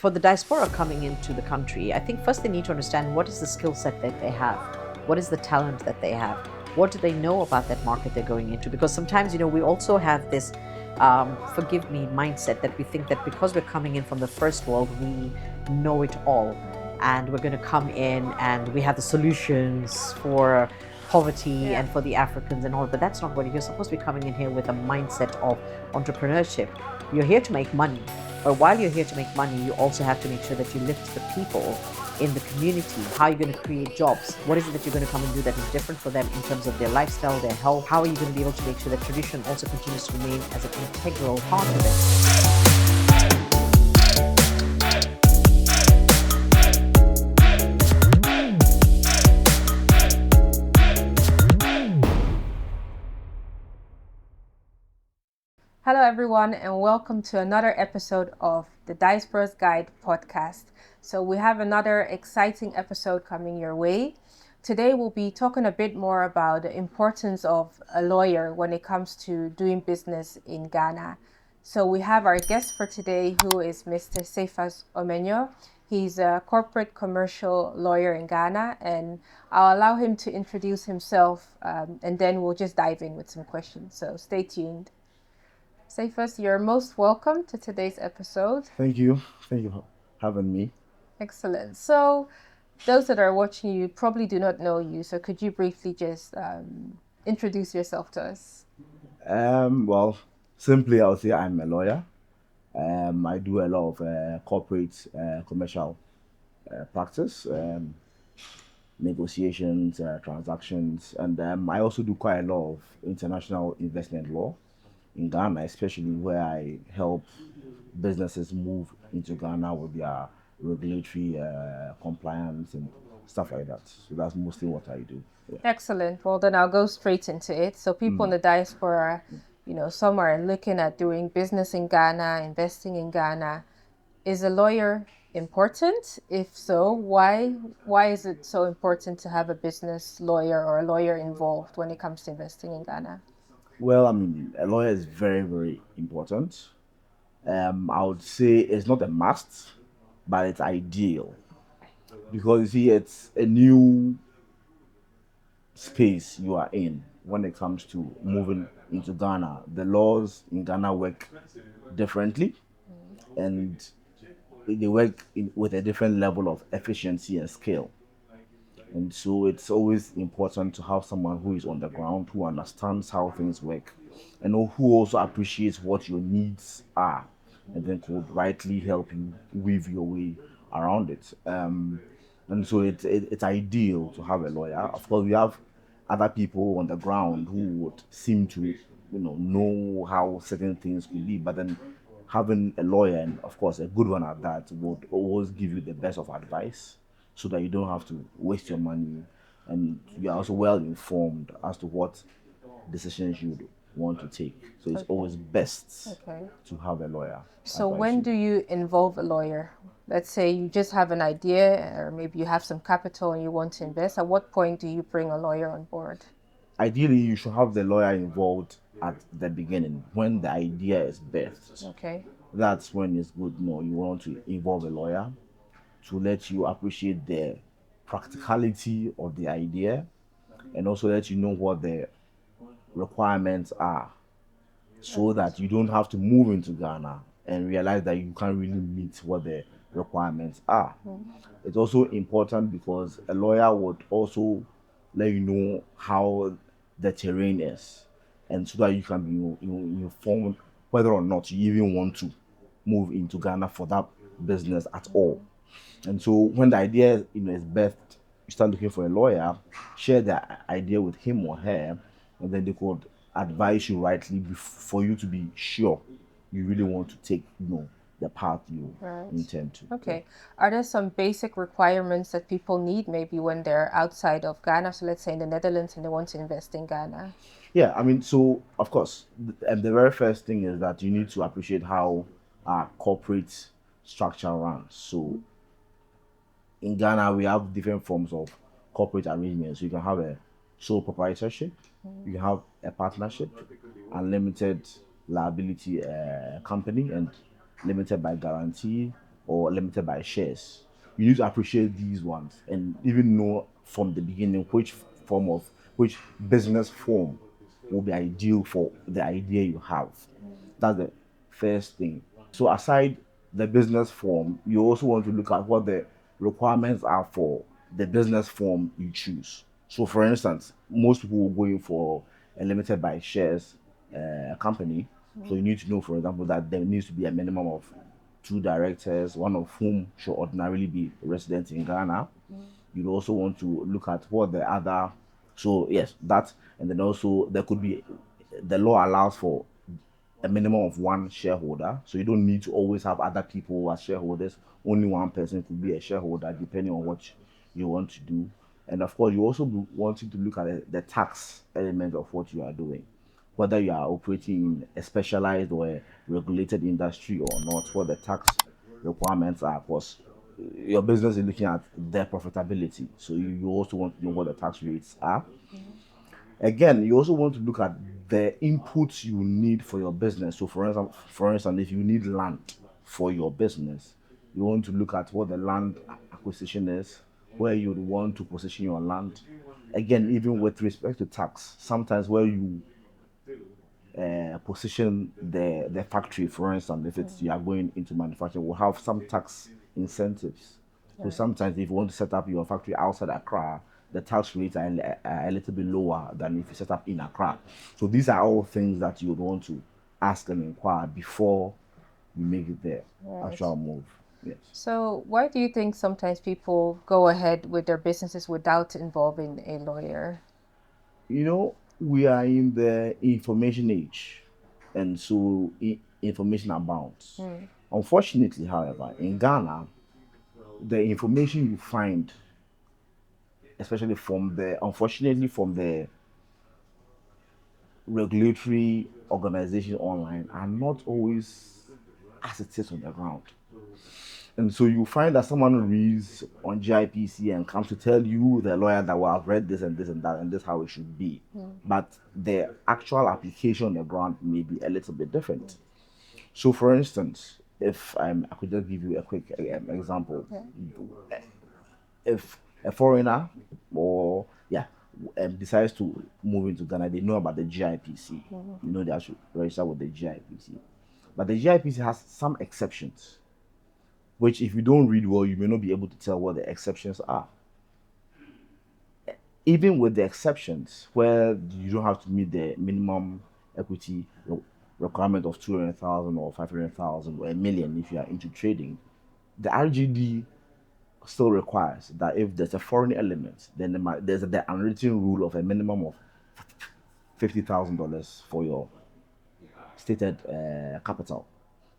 For the diaspora coming into the country, I think first they need to understand what is the skill set that they have, what is the talent that they have, what do they know about that market they're going into. Because sometimes, we also have this, forgive me, mindset that we think that because we're coming in from the first world, we know it all. And we're going to come in and we have the solutions for poverty and for the Africans and all. But that's not what you're supposed to be coming in here with a mindset of entrepreneurship. You're here to make money. But while you're here to make money, you also have to make sure that you lift the people in the community. How are you going to create jobs? What is it that you're going to come and do that is different for them in terms of their lifestyle, their health? How are you going to be able to make sure that tradition also continues to remain as an integral part of it? Hello, everyone, and welcome to another episode of the Diaspora's Guide podcast. So we have another exciting episode coming your way. Today, we'll be talking a bit more about the importance of a lawyer when it comes to doing business in Ghana. So we have our guest for today, who is Mr. Cephas Omenyo. He's a corporate commercial lawyer in Ghana, and I'll allow him to introduce himself, and then we'll just dive in with some questions. So stay tuned. Cephas, you're most welcome to today's episode. Thank you. Thank you for having me. Excellent. So, those that are watching you probably do not know you. So, could you briefly just introduce yourself to us? Well, simply, I would say I'm a lawyer. I do a lot of corporate commercial practice, negotiations, transactions, and I also do quite a lot of international investment law in Ghana, especially where I help businesses move into Ghana with their regulatory compliance and stuff like that. So that's mostly what I do. Yeah. Excellent. Well, then I'll go straight into it. So people in the diaspora, some are looking at doing business in Ghana, investing in Ghana. Is a lawyer important? If so, why? Why is it so important to have a business lawyer or a lawyer involved when it comes to investing in Ghana? Well, I mean, a lawyer is very, very important. I would say it's not a must, but it's ideal because you see, it's a new space you are in when it comes to moving into Ghana. The laws in Ghana work differently, and they work with a different level of efficiency and scale. And so it's always important to have someone who is on the ground, who understands how things work, and who also appreciates what your needs are, and then could rightly help you weave your way around it. And so it's ideal to have a lawyer. Of course, we have other people on the ground who would seem to, know how certain things could be, but then having a lawyer, and of course a good one at that, would always give you the best of advice so that you don't have to waste your money, and you are also well informed as to what decisions you would want to take. So it's always best to have a lawyer. So when do you involve a lawyer? Let's say you just have an idea, or maybe you have some capital and you want to invest. At what point do you bring a lawyer on board? Ideally, you should have the lawyer involved at the beginning when the idea is birthed. Okay. That's when it's good. You want to involve a lawyer to let you appreciate the practicality of the idea, and also let you know what the requirements are, so that you don't have to move into Ghana and realize that you can't really meet what the requirements are. It's also important because a lawyer would also let you know how the terrain is, and so that you can be informed whether or not you even want to move into Ghana for that business at all. And so when the idea is birthed, you start looking for a lawyer, share the idea with him or her, and then they could advise you rightly for you to be sure you really want to take the path you intend to. Okay. Are there some basic requirements that people need maybe when they're outside of Ghana? So let's say in the Netherlands and they want to invest in Ghana. Yeah, I mean, so of course, the very first thing is that you need to appreciate how our corporate structure runs. So in Ghana, we have different forms of corporate arrangements. You can have a sole proprietorship, you can have a partnership, unlimited liability company, and limited by guarantee, or limited by shares. You need to appreciate these ones and even know from the beginning which business form will be ideal for the idea you have. That's the first thing. So aside the business form, you also want to look at what the requirements are for the business form you choose. So for instance, most people will go in for a limited by shares company. So you need to know, for example, that there needs to be a minimum of two directors, one of whom should ordinarily be resident in Ghana. You'd also want to look at what the other, so yes, that, and then also there could be, the law allows for a minimum of one shareholder, so you don't need to always have other people as shareholders. Only one person could be a shareholder depending on what you want to do. And of course, you also be wanting to look at the tax element of what you are doing, whether you are operating in a specialized or a regulated industry or not, what the tax requirements are. Of course, your business is looking at their profitability, so you also want to know what the tax rates are. Again, you also want to look at the inputs you need for your business. So for instance, if you need land for your business, you want to look at what the land acquisition is, where you would want to position your land. Again, even with respect to tax, sometimes where you position the factory, for instance, if it's you are going into manufacturing, will have some tax incentives. So sometimes if you want to set up your factory outside Accra, the tax rates are a little bit lower than if you set up in Accra. So these are all things that you would want to ask and inquire before you make it the actual move. Yes. So, why do you think sometimes people go ahead with their businesses without involving a lawyer? You know, we are in the information age, and so information abounds. Unfortunately, however, in Ghana, the information you find, especially unfortunately, from the regulatory organization online, are not always as it is on the ground. And so you find that someone reads on GIPC and comes to tell you, the lawyer, that, well, I've read this and this and that, and this is how it should be. But the actual application on the ground may be a little bit different. So, for instance, if I could just give you a quick example. If a foreigner or decides to move into Ghana, they know about the GIPC. You know, they should register with the GIPC. But the GIPC has some exceptions, which if you don't read well, you may not be able to tell what the exceptions are. Even with the exceptions, where you don't have to meet the minimum equity requirement of 200,000 or 500,000 or a million if you are into trading, the RGD still requires that if there's a foreign element, then there's the unwritten rule of a minimum of $50,000 for your stated capital.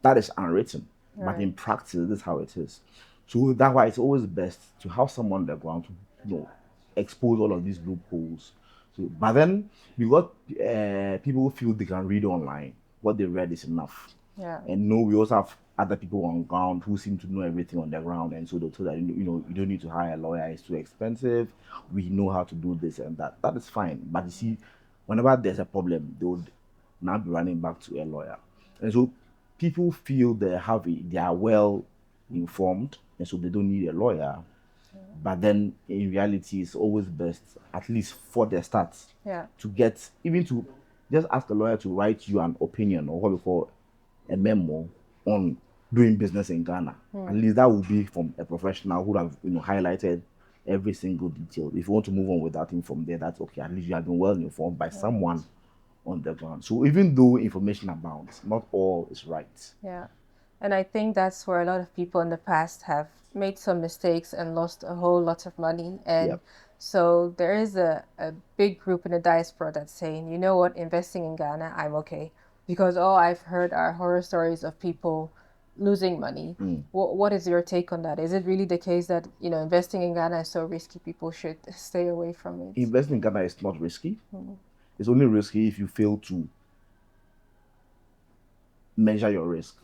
That is unwritten, but in practice, this is how it is. So that's why it's always best to have someone on the ground to expose all of these loopholes. So, but then because people feel they can read online, what they read is enough. And we also have other people on ground who seem to know everything on the ground, and so they'll tell that you don't need to hire a lawyer; it's too expensive. We know how to do this and that. That is fine. But you see, whenever there's a problem, they would now be running back to a lawyer, and so people feel they are well informed, and so they don't need a lawyer. But then in reality, it's always best, at least for the start, to just ask a lawyer to write you an opinion, or what we call a memo on doing business in Ghana. At least that will be from a professional who have highlighted every single detail. If you want to move on with that thing from there, that's okay. At least you have been well informed by someone on the ground. So even though information abounds, not all is right. Yeah. And I think that's where a lot of people in the past have made some mistakes and lost a whole lot of money. And so there is a big group in the diaspora that's saying, you know what, investing in Ghana, I'm okay. Because all I've heard are horror stories of people losing money. What is your take on that? Is it really the case that investing in Ghana is so risky, people should stay away from it? Investing in Ghana is not risky. It's only risky if you fail to measure your risk.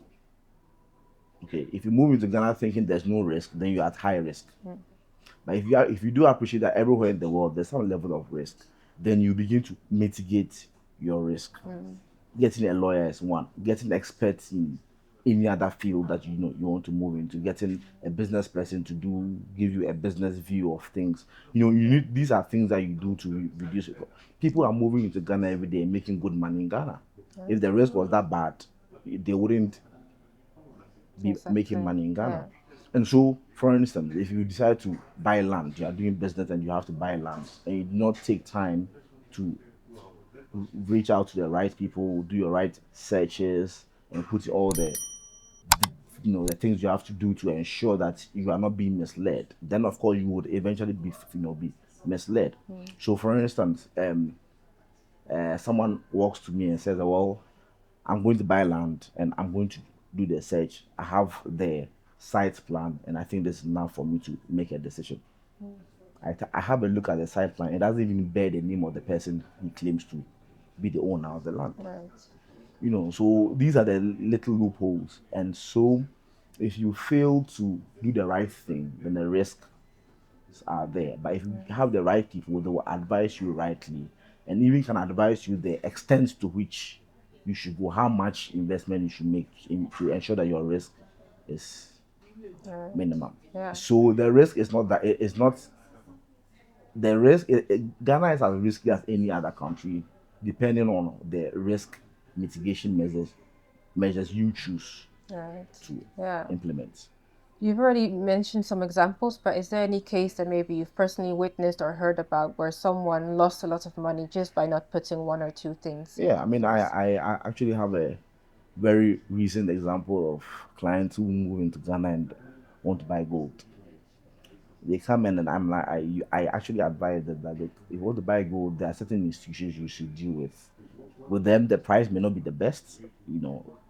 Okay, if you move into Ghana thinking there's no risk, then you're at high risk. But if you do appreciate that everywhere in the world there's some level of risk, then you begin to mitigate your risk. Getting a lawyer is one. Getting experts in any other field that you want to move into, getting a business person to give you a business view of things. You need, these are things that you do to reduce it. People are moving into Ghana every day and making good money in Ghana. If the risk was that bad, they wouldn't be making money in Ghana. And so, for instance, if you decide to buy land, you are doing business and you have to buy land, and you do not take time to reach out to the right people, do your right searches, and put all the things you have to do to ensure that you are not being misled, then of course you would eventually be misled. So, for instance, someone walks to me and says, well, I'm going to buy land and I'm going to do the search. I have the site plan and I think this is enough for me to make a decision. I have a look at the site plan. It doesn't even bear the name of the person he claims to be the owner of the land. Right. So these are the little loopholes. And so if you fail to do the right thing, then the risks are there. But if you have the right people, they will advise you rightly and even can advise you the extent to which you should go, how much investment you should make to ensure that your risk is minimum. Yeah. So the risk is not that it's not the risk. Ghana is as risky as any other country, depending on the risk mitigation measures you choose to implement. You've already mentioned some examples, but is there any case that maybe you've personally witnessed or heard about where someone lost a lot of money just by not putting one or two things? Yeah, I mean, I actually have a very recent example of clients who move into Ghana and want to buy gold. They come in and I'm like, I actually advise them that look, if you want to buy gold, there are certain institutions you should deal with. With them, the price may not be the best,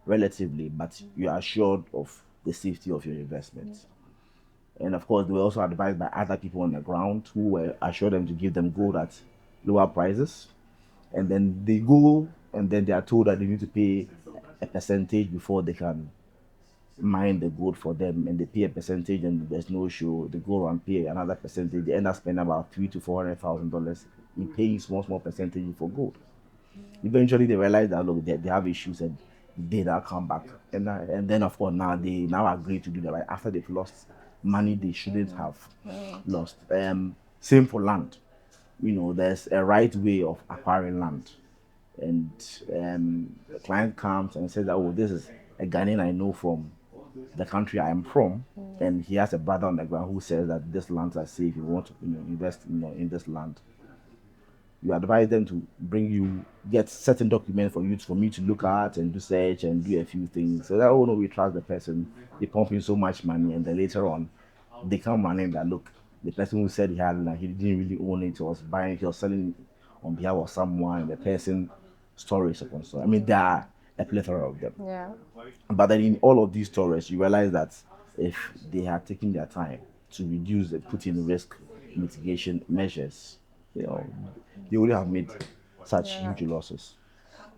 relatively, but you are assured of the safety of your investments. And of course, they were also advised by other people on the ground who were assured them to give them gold at lower prices. And then they go and then they are told that they need to pay a percentage before they can mine the gold for them, and they pay a percentage and there's no show. They go and pay another percentage. They end up spending about $300,000 to $400,000 in paying small percentage for gold. Eventually they realize that look, they have issues and they now come back. And then of course now they now agree to do that right after they've lost money they shouldn't have lost. Same for land. There's a right way of acquiring land. And the client comes and says that, oh, this is a Ghanaian I know from the country I am from, and he has a brother on the ground who says that this lands are safe. You want to invest in this land. You advise them to get certain documents for me to look at and do search and do a few things. So that, oh no, we trust the person. They pump in so much money, and then later on, they come running that look, the person who said he had land, he didn't really own it. He was selling on behalf of someone, and the person stories upon story. I mean, there are a plethora of them. Yeah. But then in all of these stories, you realize that if they had taken their time to reduce and put in risk mitigation measures, they would have made such huge losses.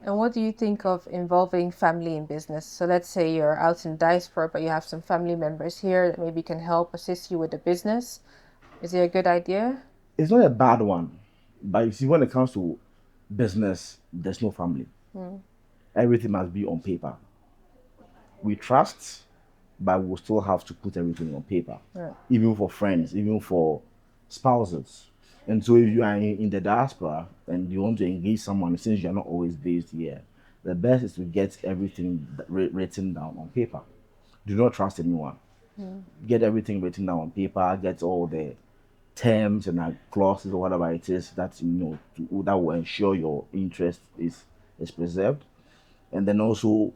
And what do you think of involving family in business? So let's say you're out in diaspora, but you have some family members here that maybe can help assist you with the business. Is it a good idea? It's not a bad one. But you see, when it comes to business, there's no family. Everything must be on paper. We trust, but we'll still have to put everything on paper. Right. Even for friends, even for spouses. And so if you are in the diaspora and you want to engage someone, since you're not always based here, the best is to get everything written down on paper. Do not trust anyone. Get everything written down on paper, get all the terms and clauses or whatever it is that that will ensure your interest is preserved. And then also,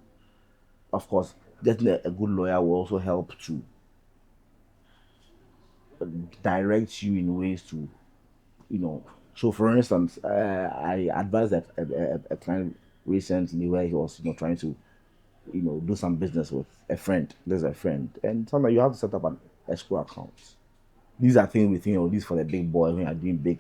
of course, getting a good lawyer will also help to direct you in ways to, So, for instance, I advised a client recently where he was, trying to, do some business with a friend. There's a friend, and sometimes you have to set up an escrow account. These are things we think, these for the big boys when you're doing big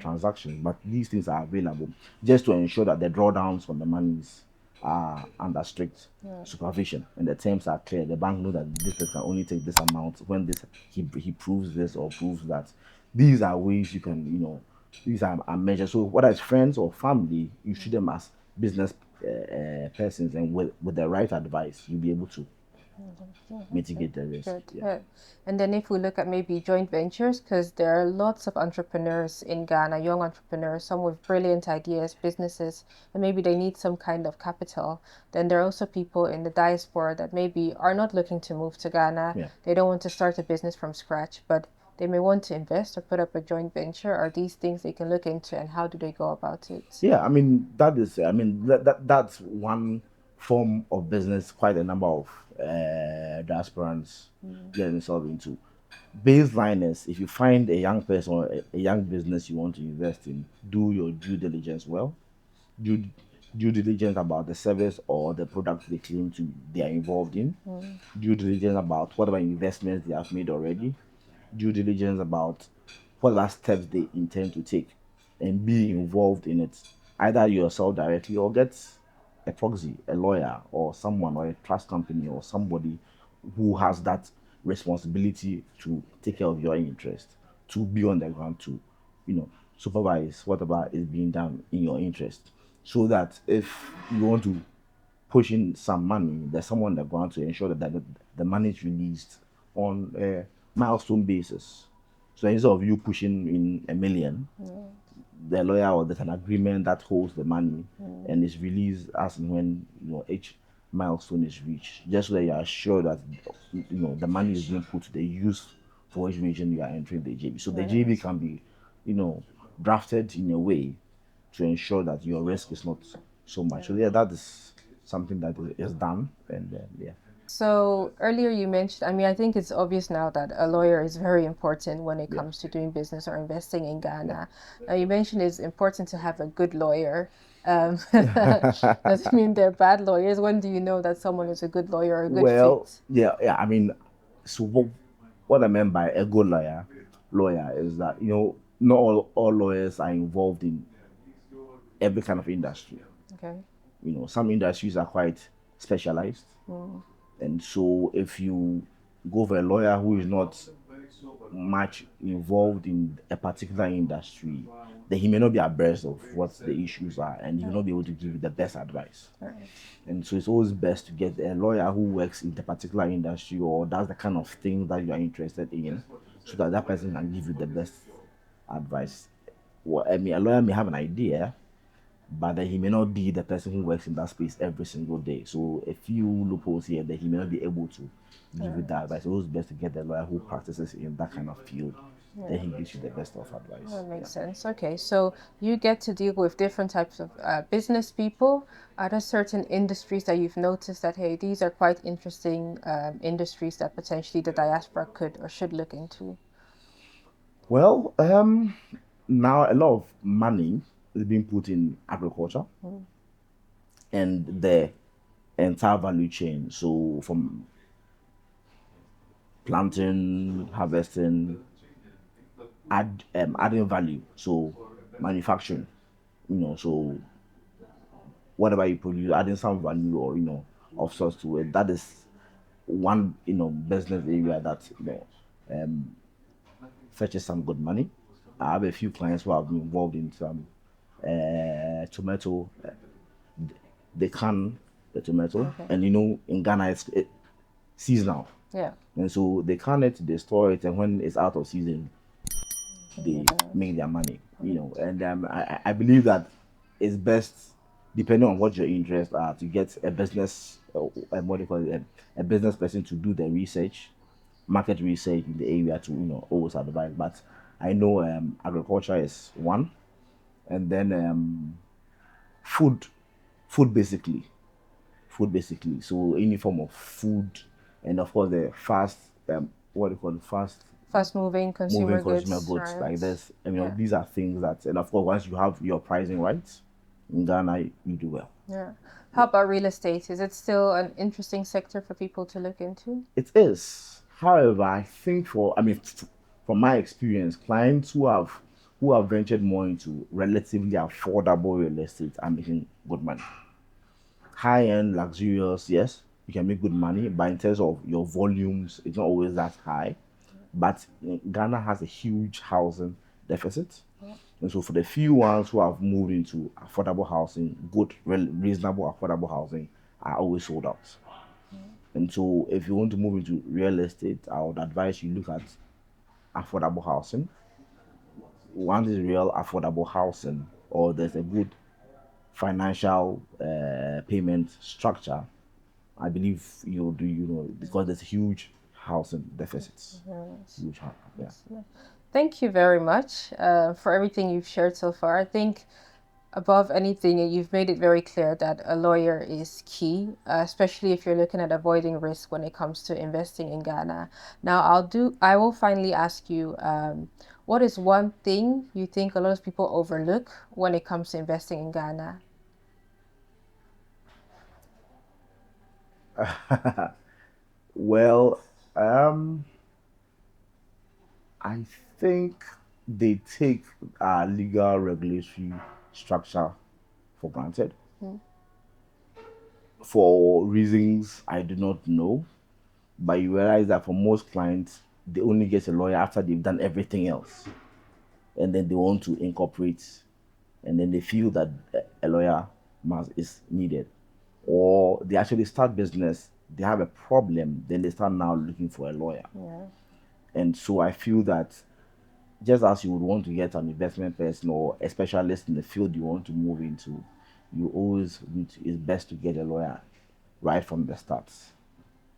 transactions, but these things are available just to ensure that the drawdowns from the monies are under strict supervision and the terms are clear. The bank knows that this can only take this amount when he proves this or proves that. These are ways you can, these are measures. So whether it's friends or family, you treat them as business persons, and with the right advice, you'll be able to mitigate the risk. Good. Yeah. And then if we look at maybe joint ventures, because there are lots of entrepreneurs in Ghana, young entrepreneurs, some with brilliant ideas, businesses, and maybe they need some kind of capital. Then there are also people in the diaspora that maybe are not looking to move to Ghana. Yeah. They don't want to start a business from scratch, but they may want to invest or put up a joint venture. Are these things they can look into, and how do they go about it? Yeah, I mean that's one form of business. Quite a number of diasporans get themselves into. Baseline is, if you find a young person or a young business you want to invest in, do your due diligence well. Due due diligence about the service or the product they are involved in. Due diligence about whatever investments they have made already. Due diligence about whatever steps they intend to take, and be involved in it, either yourself directly or get a proxy, a lawyer, or someone, or a trust company, or somebody who has that responsibility to take care of your interest, to be on the ground to, supervise whatever is being done in your interest, so that if you want to push in some money, there's someone on the ground to ensure that the money is released on a milestone basis. So instead of you pushing in 1 million, the lawyer, or there's an agreement that holds the money and is released as and when each milestone is reached, just so that you are sure that the money is being put to the use for which region you are entering the JV. So the JV can be, drafted in a way to ensure that your risk is not so much. So yeah, that is something that is done, and yeah. So earlier you mentioned, I mean, I think it's obvious now that a lawyer is very important when it comes to doing business or investing in Ghana. Now you mentioned it's important to have a good lawyer. Doesn't mean they're bad lawyers. When do you know that someone is a good lawyer or a good fit? Yeah. I mean, so what I meant by a good lawyer is that not all lawyers are involved in every kind of industry. Okay. Some industries are quite specialized. And so if you go for a lawyer who is not much involved in a particular industry, then he may not be abreast of what the issues are, and he will not be able to give you the best advice. Right. And so it's always best to get a lawyer who works in the particular industry or does the kind of thing that you are interested in, so that that person can give you the best advice. Well, I mean, a lawyer may have an idea, but then he may not be the person who works in that space every single day. So a few loopholes here that he may not be able to give you that advice. It's always best to get a lawyer who practices in that kind of field. Then he gives you the best of advice. That makes sense. Okay, so you get to deal with different types of business people. Are there certain industries that you've noticed that, hey, these are quite interesting industries that potentially the diaspora could or should look into? Well, now a lot of money is being put in agriculture and the entire value chain. So from planting, harvesting, adding value. So manufacturing, so whatever you produce, adding some value or of sorts to it. That is one business area that fetches some good money. I have a few clients who have been involved in some tomato. They can the tomato, and in Ghana it's seasonal. Yeah. And so they can it, they store it, and when it's out of season, they make their money. And I believe that it's best, depending on what your interests are, to get a business, what do you call it, a business person to do the research, market research in the area to always advise. But I know agriculture is one, and then food basically. So any form of food, and of course the fast, what do you call it, fast moving consumer goods, right? Like this. These are things that, and of course once you have your pricing right in Ghana, you do well. Yeah. How about real estate? Is it still an interesting sector for people to look into? It is. However, I think from my experience, clients who have ventured more into relatively affordable real estate are making good money. High-end, luxurious, yes, you can make good money, but in terms of your volumes, it's not always that high. But Ghana has a huge housing deficit. And so for the few ones who have moved into affordable housing, good, reasonable affordable housing, are always sold out. And so if you want to move into real estate, I would advise you look at affordable housing. Once is real affordable housing, or there's a good financial payment structure, I believe you'll do, because there's huge housing deficits. Huge, yeah. Thank you very much for everything you've shared so far. I think above anything, you've made it very clear that a lawyer is key, especially if you're looking at avoiding risk when it comes to investing in Ghana. Now, I will finally ask you, what is one thing you think a lot of people overlook when it comes to investing in Ghana? Well, I think they take our legal regulatory structure for granted. For reasons I do not know, but you realize that for most clients, they only get a lawyer after they've done everything else. And then they want to incorporate, and then they feel that a lawyer is needed. Or they actually start business, they have a problem, then they start now looking for a lawyer. Yeah. And so I feel that just as you would want to get an investment person or a specialist in the field you want to move into, you always it's best to get a lawyer right from the start.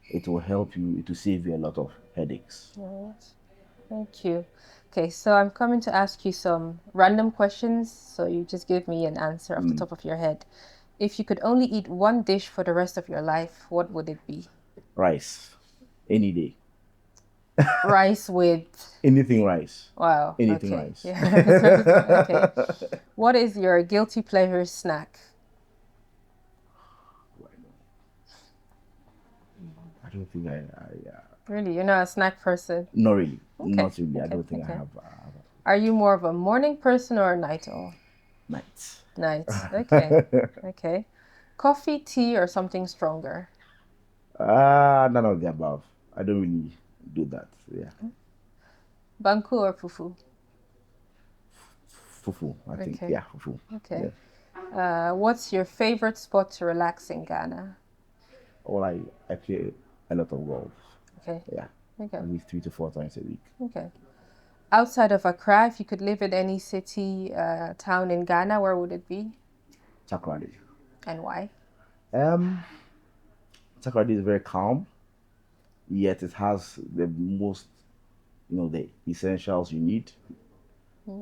It will help you, it will save you a lot of headaches. Right. Thank you. Okay, so I'm coming to ask you some random questions, so you just give me an answer off the top of your head. If you could only eat one dish for the rest of your life, what would it be? Rice. Any day. Rice with... Anything rice. Wow. Anything okay. rice. Yeah. Okay. What is your guilty pleasure snack? I don't think I Really? You're not a snack person? not really. Okay. Not really. I Okay. don't think I Okay. have Are you more of a morning person or a night owl? nights. Night. Okay. Okay. Coffee, tea, or something stronger? None of the above. I don't really do that. Yeah. Banku or fufu? Fufu, I think. Okay. Yeah, fufu. Okay. Yeah. What's your favorite spot to relax in Ghana? Well, I play a lot of golf. Okay. Yeah. Okay. At least 3 to 4 times a week. Okay. Outside of Accra, if you could live in any city, town in Ghana, where would it be? Chakradi. And why? Chakradi is very calm, yet it has the most, the essentials you need.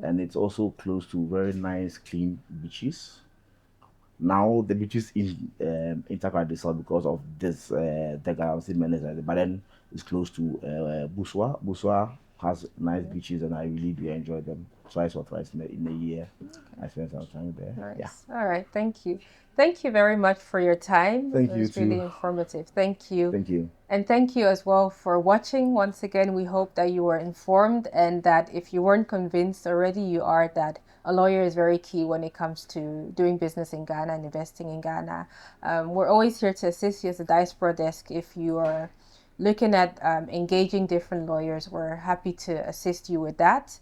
And it's also close to very nice, clean beaches. Now the beaches in Chakradi are because of this the menace, but then it's close to Buswa. Buswa has nice beaches, and I really do enjoy them. Twice or thrice in a year, I spend some time there. Nice. Yeah. All right. Thank you. Thank you very much for your time. Thank you It was really too. informative. Thank you. Thank you. And thank you as well for watching. Once again, we hope that you were informed and that if you weren't convinced already, you are, that a lawyer is very key when it comes to doing business in Ghana and investing in Ghana. We're always here to assist you as a Diaspora desk. If you are looking at engaging different lawyers, we're happy to assist you with that.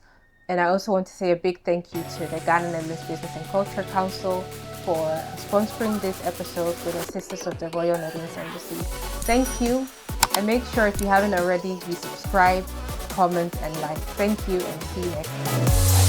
And I also want to say a big thank you to the Ghana Netherlands Business and Culture Council for sponsoring this episode with the Sisters of the Royal Netherlands Embassy. Thank you. And make sure, if you haven't already, you subscribe, comment, and like. Thank you, and see you next time.